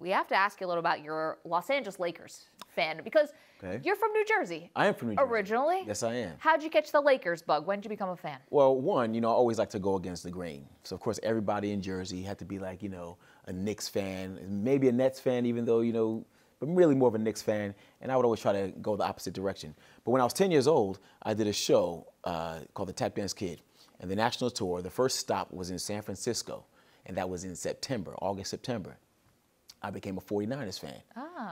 We have to ask you a little about your Los Angeles Lakers fan because you're from New Jersey. I am from New Jersey. Originally? Yes, I am. How'd you catch the Lakers bug? When did you become a fan? Well, one, I always like to go against the grain. So, of course, everybody in Jersey had to be like, a Knicks fan, maybe a Nets fan, even though, but really more of a Knicks fan. And I would always try to go the opposite direction. But when I was 10 years old, I did a show called The Tap Dance Kid. And the national tour, the first stop was in San Francisco. And that was in September, August, September. I became a 49ers fan.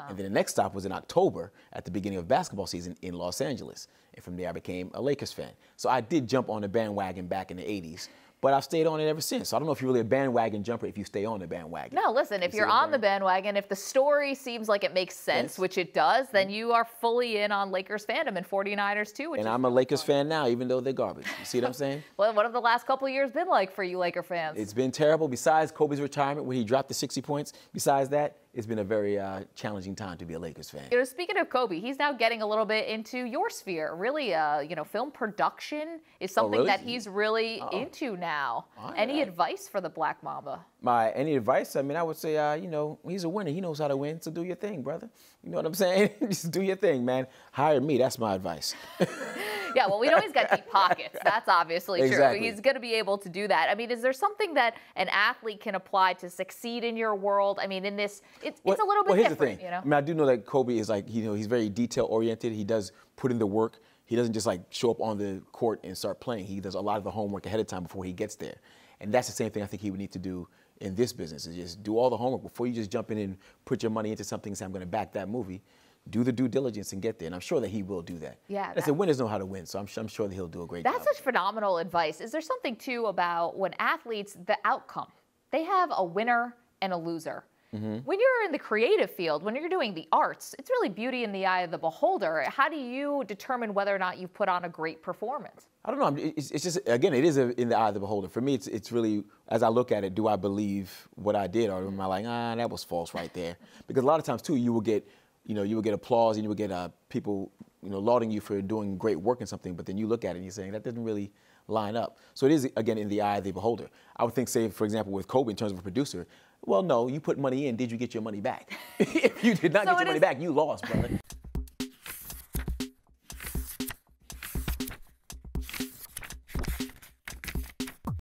And then the next stop was in October at the beginning of basketball season in Los Angeles. And from there, I became a Lakers fan. So I did jump on the bandwagon back in the 80s, but I've stayed on it ever since. So I don't know if you're really a bandwagon jumper if you stay on the bandwagon. No, listen, if you're on the bandwagon, if the story seems like it makes sense, which it does, then you are fully in on Lakers fandom and 49ers too. And I'm a Lakers fan now, even though they're garbage. You see what I'm saying? Well, what have the last couple of years been like for you Laker fans? It's been terrible. Besides Kobe's retirement, when he dropped the 60 points, besides that, it's been a very challenging time to be a Lakers fan. Speaking of Kobe, he's now getting a little bit into your sphere. Really, film production is something that he's really into now. Any advice for the Black Mamba? Any advice? I mean, I would say, he's a winner. He knows how to win, so do your thing, brother. You know what I'm saying? Just do your thing, man. Hire me. That's my advice. Yeah, well, we know he's got deep pockets. That's obviously Exactly. true. He's going to be able to do that. I mean, is there something that an athlete can apply to succeed in your world? I mean, in this, it's a little bit here's different, the thing. I mean, I do know that Kobe is like, he's very detail-oriented. He does put in the work. He doesn't just like show up on the court and start playing. He does a lot of the homework ahead of time before he gets there. And that's the same thing I think he would need to do in this business, is just do all the homework before you just jump in and put your money into something and say, I'm going to back that movie. Do the due diligence and get there, and I'm sure that he will do that. Yeah. I said winners know how to win, so I'm sure that he'll do a great job. That's such phenomenal advice. Is there something, too, about when athletes, the outcome, they have a winner and a loser. When you're in the creative field, when you're doing the arts, it's really beauty in the eye of the beholder. How do you determine whether or not you've put on a great performance? I don't know. It's just, again, it is in the eye of the beholder. For me, it's really, as I look at it, do I believe what I did, or am I like, that was false right there? Because a lot of times, too, you will get applause and you will get people, lauding you for doing great work in something, but then you look at it and you're saying that doesn't really line up. So it is, again, in the eye of the beholder. I would think, say, for example, with Kobe in terms of a producer, well, no, you put money in, did you get your money back? If you did not get your money back, you lost, brother.